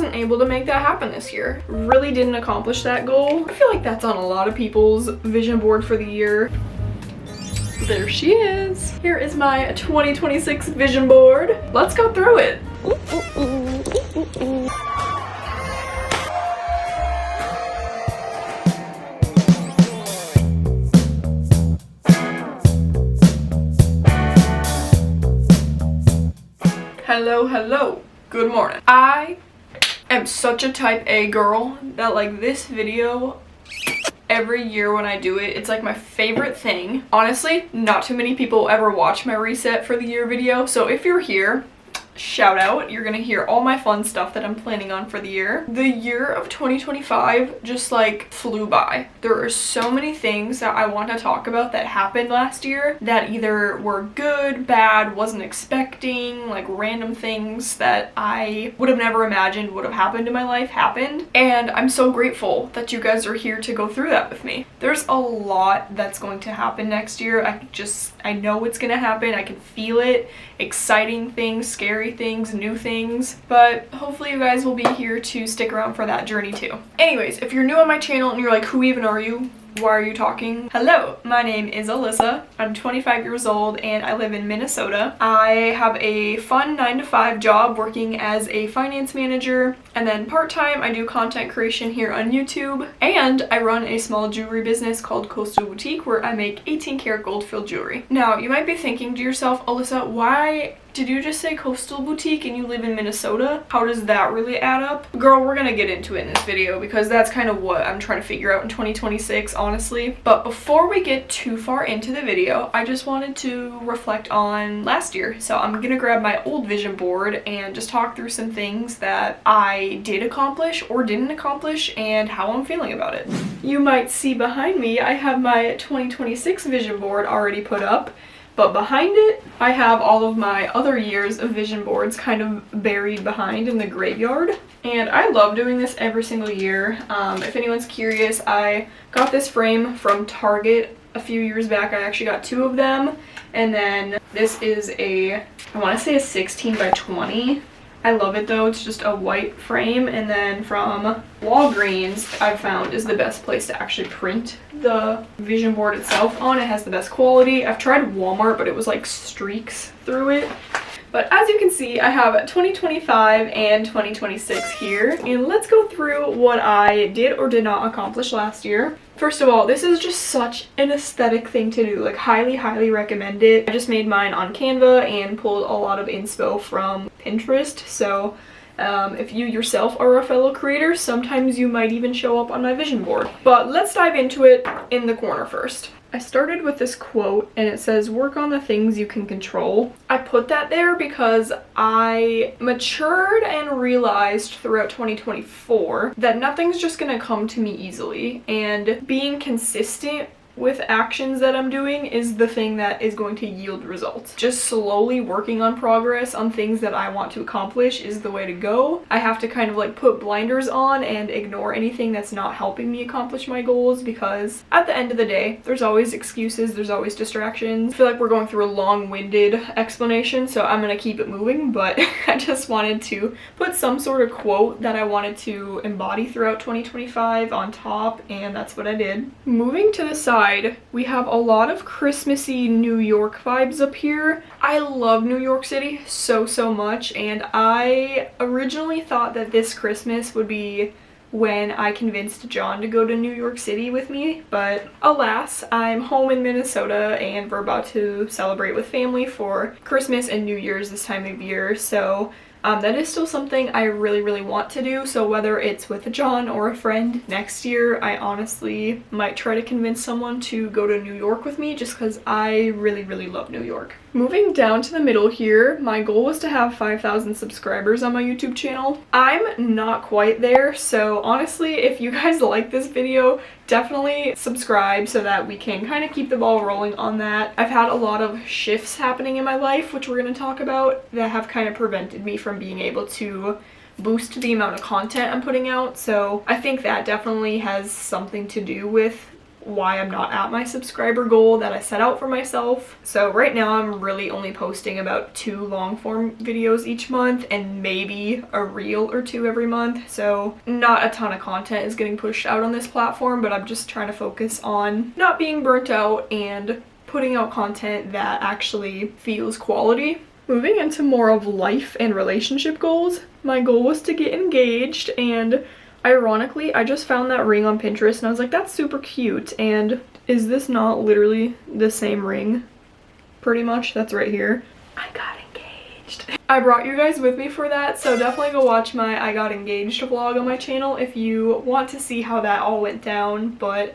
wasn't able to make that happen this year. Really didn't accomplish that goal. I feel like that's on a lot of people's vision board for the year. There she is. Here is my 2026 vision board. Let's go through it. Hello, good morning. I am such a type A girl that like this video, every year when I do it, it's like my favorite thing. Honestly, not too many people ever watch my reset for the year video, so if you're here, shout out. You're gonna hear all my fun stuff that I'm planning on for the year. The year of 2025 just like flew by. There are so many things that I want to talk about that happened last year that either were good, bad, wasn't expecting, like random things that I would have never imagined would have happened in my life happened. And I'm so grateful that you guys are here to go through that with me. There's a lot that's going to happen next year. I know it's gonna happen. I can feel it. Exciting things, scary things, new things, but hopefully you guys will be here to stick around for that journey too. Anyways, if you're new on my channel and you're like, who even are you? Why are you talking? Hello, my name is Alyssa. I'm 25 years old and I live in Minnesota. I have a fun 9-to-5 job working as a finance manager, and then part-time I do content creation here on YouTube, and I run a small jewelry business called Coastal Boutique where I make 18-karat gold-filled jewelry. Now, you might be thinking to yourself, Alyssa, why did you just say Coastal Boutique and you live in Minnesota? How does that really add up? Girl, we're gonna get into it in this video because that's kind of what I'm trying to figure out in 2026, honestly. But before we get too far into the video, I just wanted to reflect on last year. So I'm gonna grab my old vision board and just talk through some things that I did accomplish or didn't accomplish and how I'm feeling about it. You might see behind me, I have my 2026 vision board already put up. But behind it, I have all of my other years of vision boards kind of buried behind in the graveyard. And I love doing this every single year. If anyone's curious, I got this frame from Target a few years back. I actually got 2 of them. And then this is I want to say a 16 by 20. I love it though, it's just a white frame, and then from Walgreens I've found is the best place to actually print the vision board itself on. It has the best quality. I've tried Walmart, but it was like streaks through it. But as you can see, I have 2025 and 2026 here, and let's go through what I did or did not accomplish last year. First of all, this is just such an aesthetic thing to do, like highly recommend it. I just made mine on Canva and pulled a lot of inspo from Pinterest, so if you yourself are a fellow creator, sometimes you might even show up on my vision board. But let's dive into it in the corner first. I started with this quote and it says, work on the things you can control. I put that there because I matured and realized throughout 2024 that nothing's just gonna come to me easily, and being consistent with actions that I'm doing is the thing that is going to yield results. Just slowly working on progress on things that I want to accomplish is the way to go. I have to kind of like put blinders on and ignore anything that's not helping me accomplish my goals, because at the end of the day, there's always excuses, there's always distractions. I feel like we're going through a long-winded explanation, so I'm gonna keep it moving, but I just wanted to put some sort of quote that I wanted to embody throughout 2025 on top, and that's what I did. Moving to the side, we have a lot of Christmassy New York vibes up here. I love New York City so much, and I originally thought that this Christmas would be when I convinced John to go to New York City with me, but alas, I'm home in Minnesota and we're about to celebrate with family for Christmas and New Year's this time of year, so that is still something I really want to do. So whether it's with John or a friend next year, I honestly might try to convince someone to go to New York with me, just because I really love New York. Moving down to the middle here, my goal was to have 5,000 subscribers on my YouTube channel. I'm not quite there, so honestly, if you guys like this video, definitely subscribe so that we can kind of keep the ball rolling on that. I've had a lot of shifts happening in my life, which we're going to talk about, that have kind of prevented me from being able to boost the amount of content I'm putting out, so I think that definitely has something to do with why I'm not at my subscriber goal that I set out for myself. So right now I'm really only posting about 2 long form videos each month and maybe a reel or 2 every month. So not a ton of content is getting pushed out on this platform, but I'm just trying to focus on not being burnt out and putting out content that actually feels quality. Moving into more of life and relationship goals, my goal was to get engaged, and ironically, I just found that ring on Pinterest and I was like, that's super cute. And is this not literally the same ring? Pretty much, that's right here. I got engaged. I brought you guys with me for that, so definitely go watch my I got engaged vlog on my channel if you want to see how that all went down. But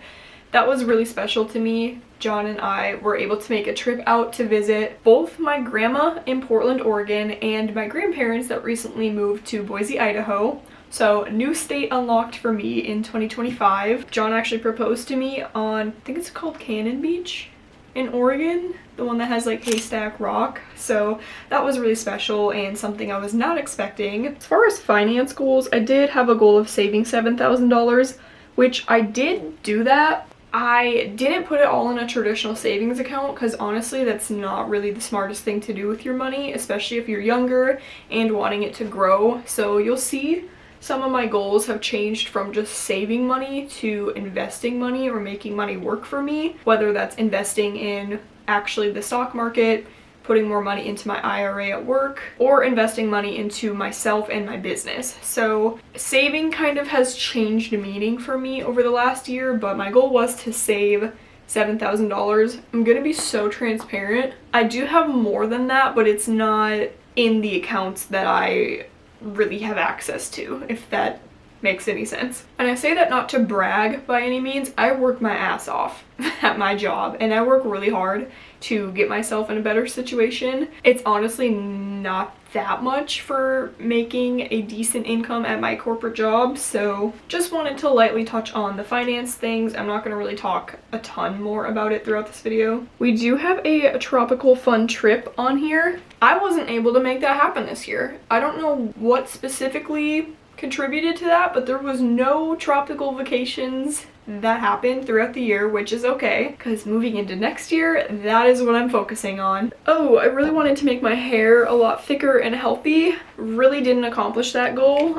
that was really special to me. John and I were able to make a trip out to visit both my grandma in Portland, Oregon, and my grandparents that recently moved to Boise, Idaho. So new state unlocked for me in 2025. John actually proposed to me on, I think it's called Canon Beach in Oregon, the one that has like Haystack Rock. So that was really special and something I was not expecting. As far as finance goals, I did have a goal of saving $7,000, which I did do that. I didn't put it all in a traditional savings account because honestly that's not really the smartest thing to do with your money, especially if you're younger and wanting it to grow. So you'll see some of my goals have changed from just saving money to investing money or making money work for me, whether that's investing in actually the stock market, putting more money into my IRA at work, or investing money into myself and my business. So saving kind of has changed meaning for me over the last year, but my goal was to save $7,000. I'm gonna be so transparent. I do have more than that, but it's not in the accounts that I really have access to, if that makes any sense. And I say that not to brag by any means. I work my ass off at my job and I work really hard to get myself in a better situation. It's honestly not that much for making a decent income at my corporate job, so just wanted to lightly touch on the finance things. I'm not going to really talk a ton more about it throughout this video. We do have a tropical fun trip on here. I wasn't able to make that happen this year. I don't know what specifically contributed to that, but there was no tropical vacations that happened throughout the year, which is okay because moving into next year, that is what I'm focusing on. Oh, I really wanted to make my hair a lot thicker and healthy. Really didn't accomplish that goal.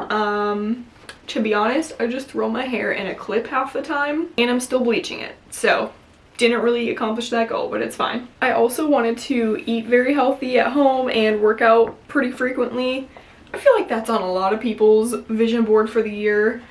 To be honest, I just throw my hair in a clip half the time and I'm still bleaching it, so didn't really accomplish that goal, but it's fine. I also wanted to eat very healthy at home and work out pretty frequently. I feel like that's on a lot of people's vision board for the year.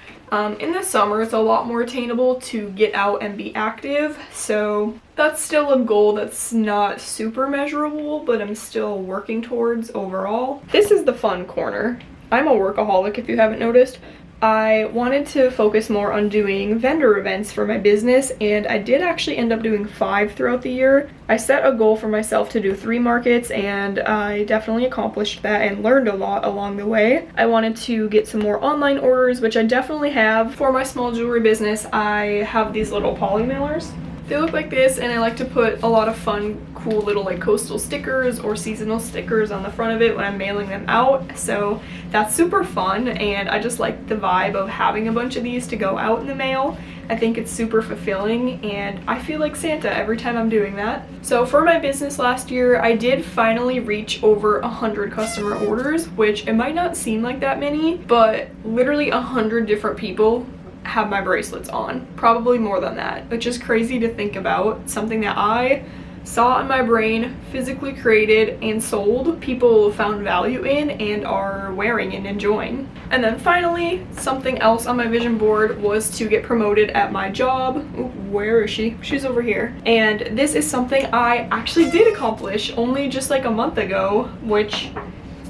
In the summer, it's a lot more attainable to get out and be active, so that's still a goal that's not super measurable, but I'm still working towards overall. This is the fun corner. I'm a workaholic if you haven't noticed. I wanted to focus more on doing vendor events for my business, and I did actually end up doing 5 throughout the year. I set a goal for myself to do 3 markets, and I definitely accomplished that and learned a lot along the way. I wanted to get some more online orders, which I definitely have. For my small jewelry business, I have these little poly mailers. They look like this, and I like to put a lot of fun, cool little like coastal stickers or seasonal stickers on the front of it when I'm mailing them out. So that's super fun, and I just like the vibe of having a bunch of these to go out in the mail. I think it's super fulfilling, and I feel like Santa every time I'm doing that. So for my business last year, I did finally reach over 100 customer orders, which it might not seem like that many, but literally 100 different people have my bracelets on, probably more than that, which is crazy to think about. Something that I saw in my brain, physically created and sold, people found value in and are wearing and enjoying. And then finally, something else on my vision board was to get promoted at my job. Ooh, where is she? She's over here. And this is something I actually did accomplish only just like a month ago, which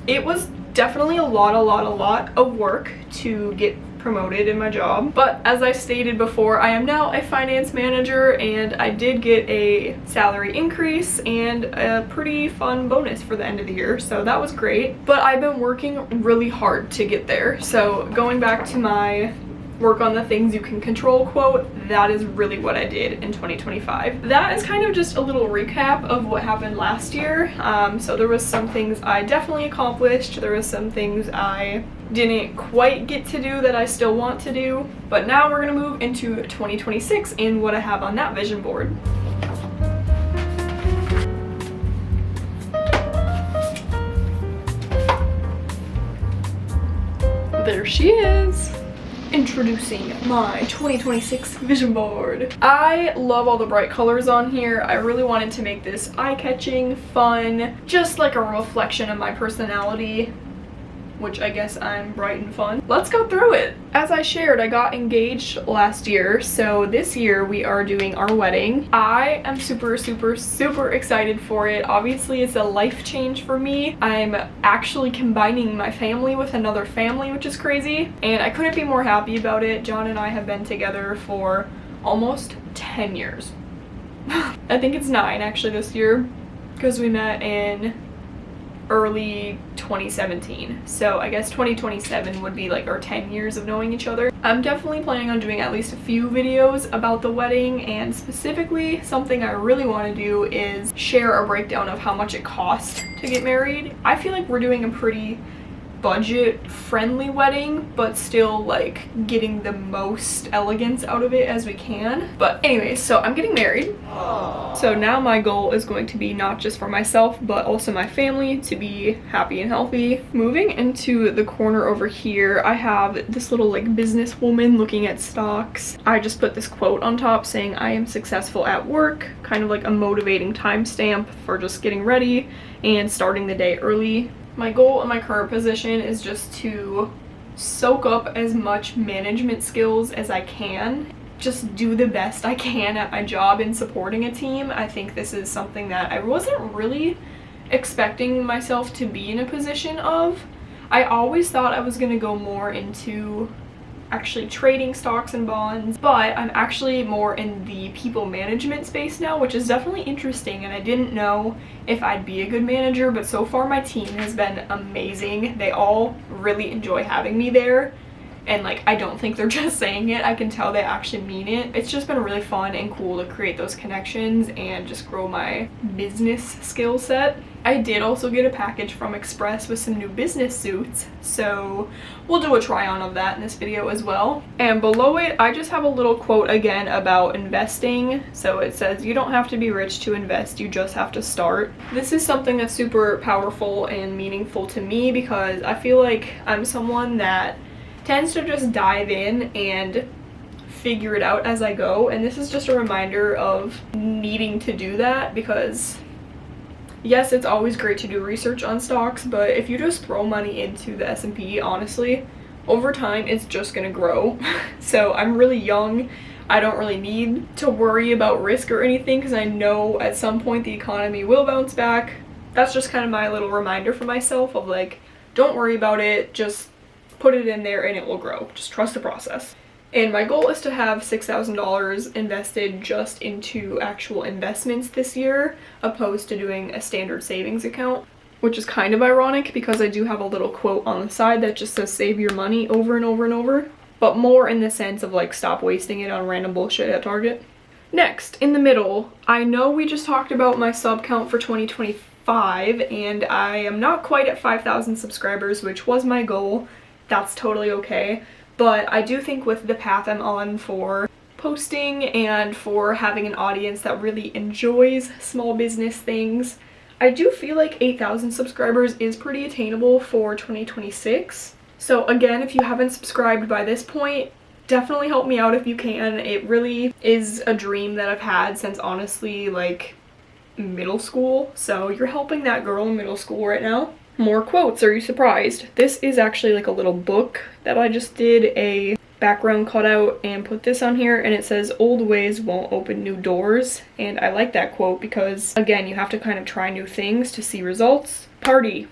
it was definitely a lot of work to get promoted in my job. But as I stated before, I am now a finance manager, and I did get a salary increase and a pretty fun bonus for the end of the year, so that was great. But I've been working really hard to get there. So going back to my work on the things you can control quote, that is really what I did in 2025. That is kind of just a little recap of what happened last year. So there was some things I definitely accomplished. There was some things I didn't quite get to do that I still want to do. But now we're gonna move into 2026 and what I have on that vision board. There she is. Introducing my 2026 vision board. I love all the bright colors on here. I really wanted to make this eye-catching, fun, just like a reflection of my personality, which I guess I'm bright and fun. Let's go through it. As I shared, I got engaged last year, so this year we are doing our wedding. I am super excited for it. Obviously, it's a life change for me. I'm actually combining my family with another family, which is crazy, and I couldn't be more happy about it. John and I have been together for almost 10 years. I think it's 9 actually this year, because we met in early 2017, so I guess 2027 would be like our 10 years of knowing each other. I'm definitely planning on doing at least a few videos about the wedding, and specifically something I really want to do is share a breakdown of how much it costs to get married. I feel like we're doing a pretty budget friendly wedding, but still like getting the most elegance out of it as we can. But anyways, so I'm getting married. Aww. So now my goal is going to be not just for myself but also my family to be happy and healthy. Moving into the corner over here, I have this little like businesswoman looking at stocks. I just put this quote on top saying I am successful at work, kind of like a motivating timestamp for just getting ready and starting the day early. My goal in my current position is just to soak up as much management skills as I can. Just do the best I can at my job in supporting a team. I think this is something that I wasn't really expecting myself to be in a position of. I always thought I was gonna go more into actually trading stocks and bonds, but I'm actually more in the people management space now, which is definitely interesting, and I didn't know if I'd be a good manager, but so far my team has been amazing. They all really enjoy having me there, and like I don't think they're just saying it. I can tell they actually mean it. It's just been really fun and cool to create those connections and just grow my business skill set. I did also get a package from Express with some new business suits, so we'll do a try on of that in this video as well. And below it, I just have a little quote again about investing. So it says, you don't have to be rich to invest, you just have to start. This is something that's super powerful and meaningful to me because I feel like I'm someone that tends to just dive in and figure it out as I go, and this is just a reminder of needing to do that because yes, it's always great to do research on stocks, but if you just throw money into the S&P, honestly, over time it's just gonna grow. So I'm really young. I don't really need to worry about risk or anything because I know at some point the economy will bounce back. That's just kind of my little reminder for myself of like, don't worry about it, just put it in there and it will grow. Just trust the process. And my goal is to have $6,000 invested just into actual investments this year, opposed to doing a standard savings account, which is kind of ironic because I do have a little quote on the side that just says save your money over and over and over, but more in the sense of like stop wasting it on random bullshit at Target. Next, in the middle, I know we just talked about my sub count for 2025 and I am not quite at 5,000 subscribers, which was my goal. That's totally okay. But I do think with the path I'm on for posting and for having an audience that really enjoys small business things, I do feel like 8,000 subscribers is pretty attainable for 2026. So again, if you haven't subscribed by this point, definitely help me out if you can. It really is a dream that I've had since honestly like middle school. So you're helping that girl in middle school right now. More quotes, are you surprised? This is actually like a little book that I just did a background cutout and put this on here, and it says old ways won't open new doors, and I like that quote because again, you have to kind of try new things to see results. Parties.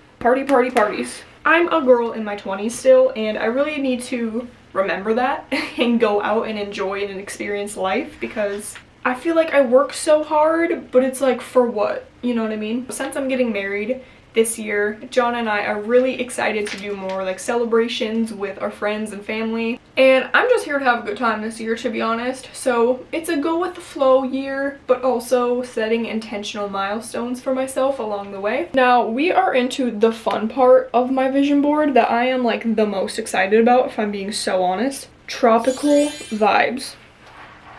I'm a girl in my 20s still, and I really need to remember that and go out and enjoy and experience life because I feel like I work so hard, but it's like for what? You know what I mean? Since I'm getting married this year. John and I are really excited to do more like celebrations with our friends and family. And I'm just here to have a good time this year, to be honest. So it's a go with the flow year, but also setting intentional milestones for myself along the way. Now we are into the fun part of my vision board that I am like the most excited about, if I'm being so honest. Tropical vibes.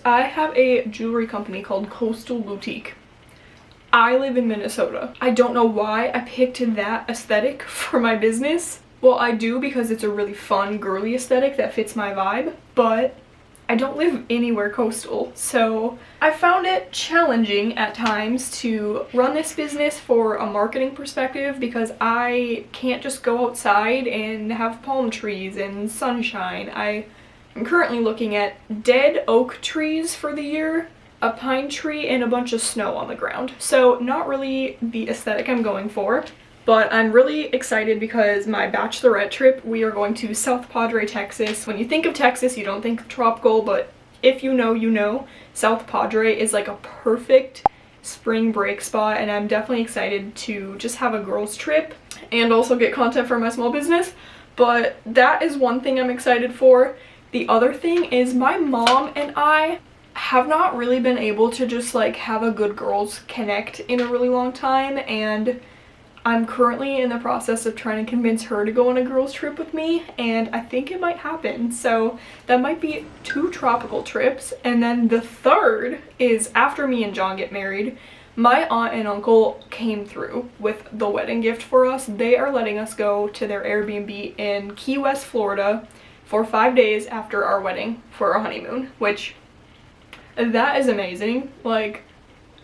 I have a jewelry company called Coastal Boutique. I live in Minnesota. I don't know why I picked that aesthetic for my business. Well, I do because it's a really fun, girly aesthetic that fits my vibe, but I don't live anywhere coastal. So I found it challenging at times to run this business for a marketing perspective because I can't just go outside and have palm trees and sunshine. I'm currently looking at dead oak trees for the year, a pine tree, and a bunch of snow on the ground. So not really the aesthetic I'm going for, but I'm really excited because my bachelorette trip, we are going to South Padre, Texas. When you think of Texas, you don't think tropical, but if you know, you know. South Padre is like a perfect spring break spot, and I'm definitely excited to just have a girls trip and also get content for my small business. But that is one thing I'm excited for. The other thing is my mom and I have not really been able to just like have a good girls connect in a really long time, and I'm currently in the process of trying to convince her to go on a girls trip with me, and I think it might happen. So that might be 2 tropical trips. And then the third is after me and John get married, my aunt and uncle came through with the wedding gift for us. They are letting us go to their Airbnb in Key West, Florida for 5 days after our wedding for our honeymoon, which that is amazing. Like,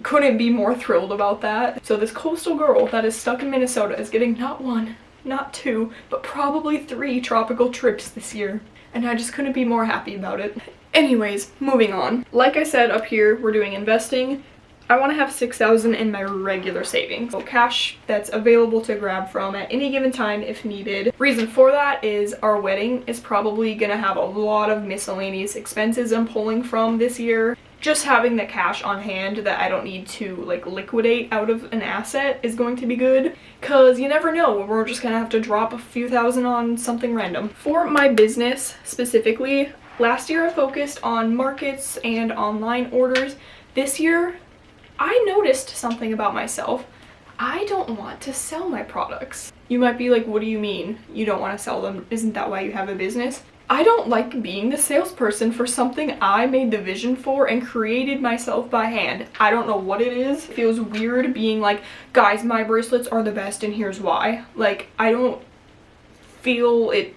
couldn't be more thrilled about that. So this coastal girl that is stuck in Minnesota is getting not 1, not 2, but probably 3 tropical trips this year. And I just couldn't be more happy about it. Anyways, moving on. Like I said up here, we're doing investing. I want to have $6,000 in my regular savings. So cash that's available to grab from at any given time if needed. Reason for that is our wedding is probably going to have a lot of miscellaneous expenses I'm pulling from this year. Just having the cash on hand that I don't need to like liquidate out of an asset is going to be good, because you never know, we're just gonna have to drop a few thousand on something random. For my business specifically, last year I focused on markets and online orders. This year I noticed something about myself. I don't want to sell my products. You might be like, what do you mean you don't want to sell them? Isn't that why you have a business? I don't like being the salesperson for something I made the vision for and created myself by hand. I don't know what it is. It feels weird being like, guys, my bracelets are the best and here's why. Like, I don't feel it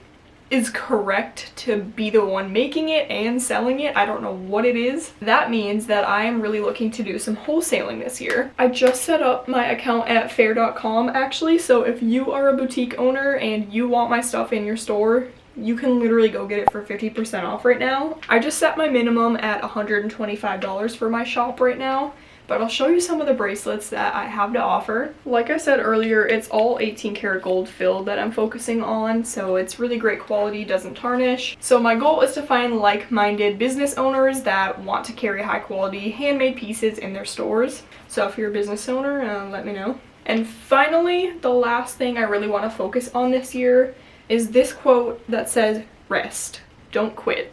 is correct to be the one making it and selling it. I don't know what it is. That means that I am really looking to do some wholesaling this year. I just set up my account at faire.com actually, so if you are a boutique owner and you want my stuff in your store, you can literally go get it for 50% off right now. I just set my minimum at $125 for my shop right now, but I'll show you some of the bracelets that I have to offer. Like I said earlier, it's all 18 karat gold filled that I'm focusing on, so it's really great quality, doesn't tarnish. So my goal is to find like-minded business owners that want to carry high quality handmade pieces in their stores. So if you're a business owner, let me know. And finally, the last thing I really want to focus on this year is this quote that says, rest, don't quit.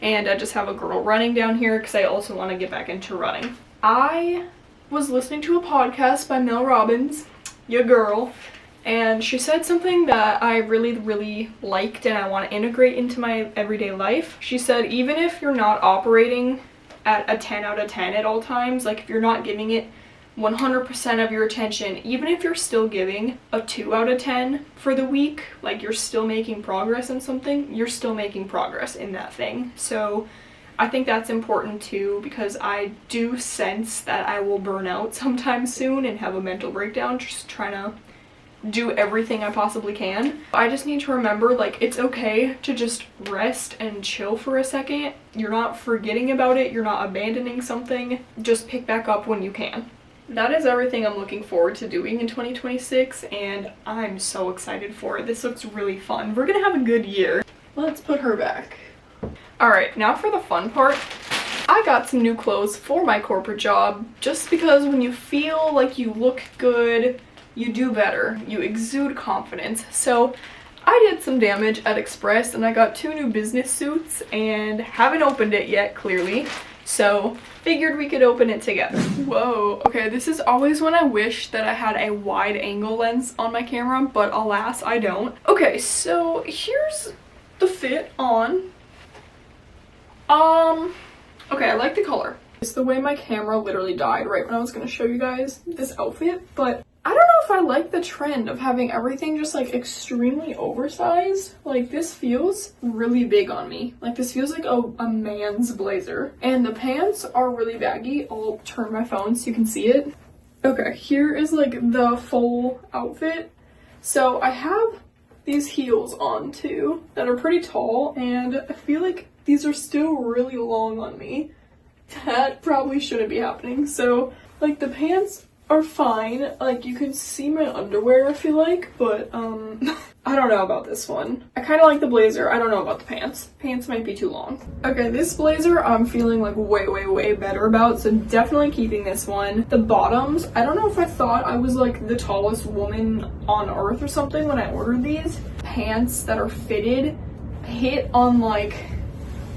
And I just have a girl running down here because I also want to get back into running. I was listening to a podcast by Mel Robbins, your girl, and she said something that I really liked and I want to integrate into my everyday life. She said, even if you're not operating at a 10 out of 10 at all times, like if you're not giving it 100% of your attention, even if you're still giving a 2 out of 10 for the week, like you're still making progress in something, you're still making progress in that thing. So I think that's important too, because I do sense that I will burn out sometime soon and have a mental breakdown just trying to do everything I possibly can. I just need to remember, like, it's okay to just rest and chill for a second. You're not forgetting about it, you're not abandoning something. Just pick back up when you can. That is everything I'm looking forward to doing in 2026, and I'm so excited for it. This looks really fun. We're gonna have a good year. Let's put her back. Alright, now for the fun part. I got some new clothes for my corporate job just because when you feel like you look good you do better. You exude confidence. So I did some damage at Express and I got 2 new business suits and haven't opened it yet, clearly. So figured we could open it together. Whoa. Okay, this is always when I wish that I had a wide angle lens on my camera, but alas, I don't. Okay, so here's the fit on. Okay, I like the color. It's the way my camera literally died right when I was gonna show you guys this outfit, but I don't know if I like the trend of having everything just like extremely oversized. Like this feels really big on me. Like this feels like a man's blazer. And the pants are really baggy. I'll turn my phone so you can see it. Okay, here is like the full outfit. So I have these heels on too that are pretty tall, and I feel like these are still really long on me. That probably shouldn't be happening. So like the pants are fine. Like you can see my underwear, I feel like, but I don't know about this one. I kind of like the blazer. I don't know about the pants. Pants might be too long. Okay, this blazer I'm feeling like way better about, so definitely keeping this one. The bottoms, I don't know if I thought I was like the tallest woman on earth or something when I ordered these. Pants that are fitted hit on like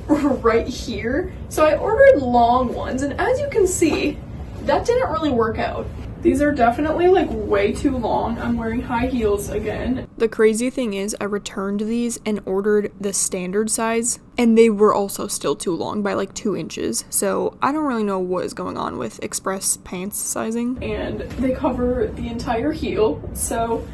right here. So I ordered long ones, and as you can see, that didn't really work out. These are definitely like way too long. I'm wearing high heels again. The crazy thing is I returned these and ordered the standard size, and they were also still too long by like 2 inches. So I don't really know what is going on with Express pants sizing. And they cover the entire heel. So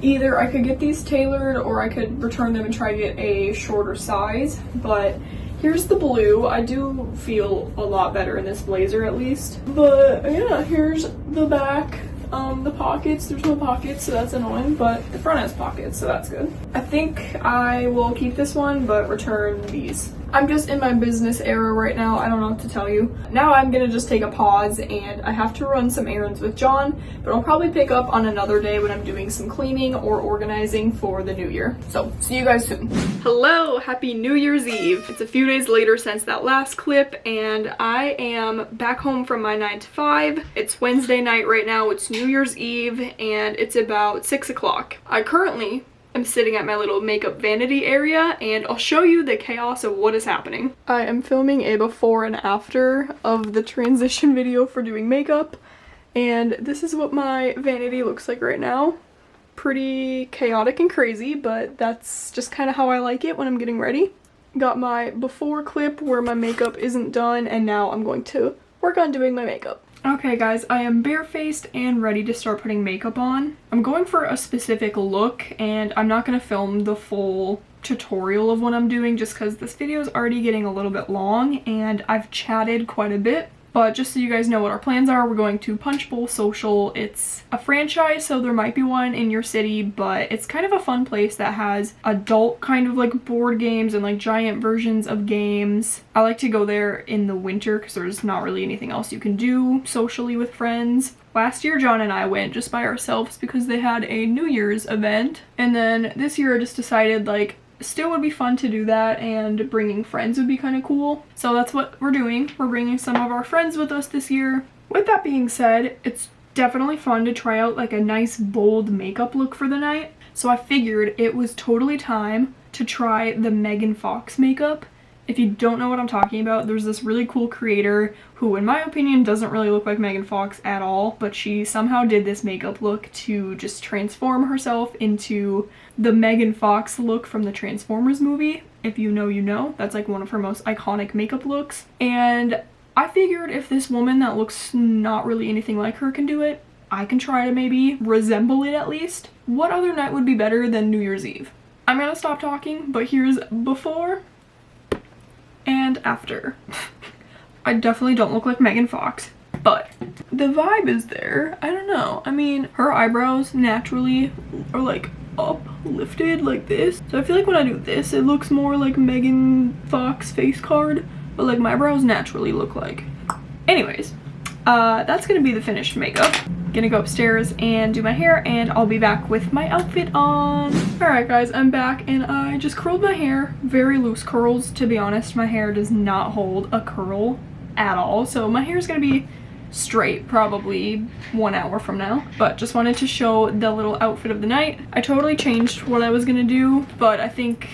either I could get these tailored or I could return them and try to get a shorter size. But here's the blue. I do feel a lot better in this blazer at least. But yeah, here's the back. The pockets, there's no pockets, so that's annoying, but the front has pockets, so that's good. I think I will keep this one, but return these. I'm just in my business era right now. I don't know what to tell you. Now I'm gonna just take a pause, and I have to run some errands with John, but I'll probably pick up on another day when I'm doing some cleaning or organizing for the new year. So see you guys soon. Hello, happy New Year's Eve. It's a few days later since that last clip, and I am back home from my 9 to 5. It's Wednesday night right now. It's New Year's Eve, and it's about 6 o'clock. I currently I'm sitting at my little makeup vanity area, and I'll show you the chaos of what is happening. I am filming a before and after of the transition video for doing makeup, and this is what my vanity looks like right now. Pretty chaotic and crazy, but that's just kind of how I like it when I'm getting ready. Got my before clip where my makeup isn't done, and now I'm going to work on doing my makeup. Okay guys, I am barefaced and ready to start putting makeup on. I'm going for a specific look, and I'm not going to film the full tutorial of what I'm doing just because this video is already getting a little bit long and I've chatted quite a bit. But just so you guys know what our plans are, we're going to Punch Bowl Social. It's a franchise, so there might be one in your city, but it's kind of a fun place that has adult kind of like board games and like giant versions of games. I like to go there in the winter because there's not really anything else you can do socially with friends. Last year, John and I went just by ourselves because they had a New Year's event. And then this year I just decided like, still would be fun to do that, and bringing friends would be kind of cool. So that's what we're doing. We're bringing some of our friends with us this year. With that being said, it's definitely fun to try out like a nice bold makeup look for the night. So I figured it was totally time to try the Megan Fox makeup. If you don't know what I'm talking about, there's this really cool creator who, in my opinion, doesn't really look like Megan Fox at all, but she somehow did this makeup look to just transform herself into the Megan Fox look from the Transformers movie. If you know, you know. That's like one of her most iconic makeup looks. And I figured if this woman that looks not really anything like her can do it, I can try to maybe resemble it at least. What other night would be better than New Year's Eve? I'm gonna stop talking, but here's before and after. I definitely don't look like Megan Fox, but the vibe is there. I don't know. I mean, her eyebrows naturally are like uplifted like this. So I feel like when I do this, it looks more like Megan Fox face card, but like my brows naturally look like. Anyways, that's gonna be the finished makeup. Gonna go upstairs and do my hair, and I'll be back with my outfit on. Alright guys, I'm back, and I just curled my hair. Very loose curls, to be honest. My hair does not hold a curl at all, so my hair is gonna be straight, probably 1 hour from now. But just wanted to show the little outfit of the night. I totally changed what I was gonna do, but I think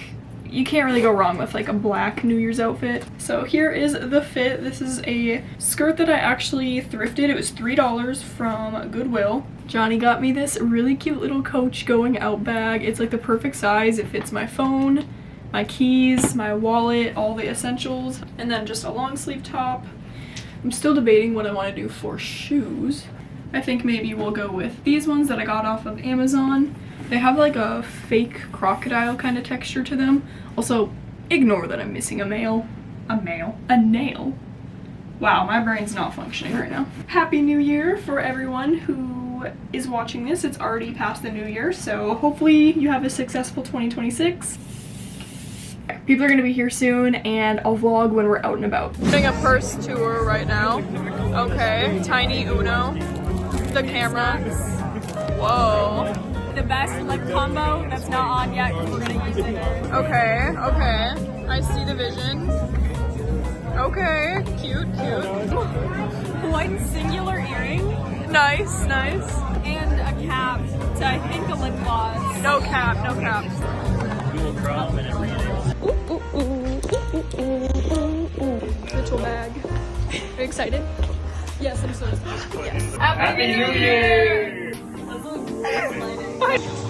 you can't really go wrong with like a black New Year's outfit. So here is the fit. This is a skirt that I actually thrifted. It was $3 from Goodwill. Johnny got me this really cute little Coach going out bag. It's like the perfect size. It fits my phone, my keys, my wallet, all the essentials, and then just a long sleeve top. I'm still debating what I want to do for shoes. I think maybe we'll go with these ones that I got off of Amazon. They have like a fake crocodile kind of texture to them. Also, ignore that I'm missing a nail. Wow, my brain's not functioning right now. Happy New Year for everyone who is watching this. It's already past the New Year, so hopefully you have a successful 2026. People are gonna be here soon, and I'll vlog when we're out and about. Doing a purse tour right now. Okay, tiny Uno. The camera. Whoa. The best lip combo that's not on yet because we're gonna use it. Okay, okay. I see the vision. Okay, cute, cute. One singular earring. Nice, nice. And a cap to, I think, a lip gloss. No cap, no cap. Virtual bag. Are you excited? Yes, I'm so excited. Yes. Happy New Year! That's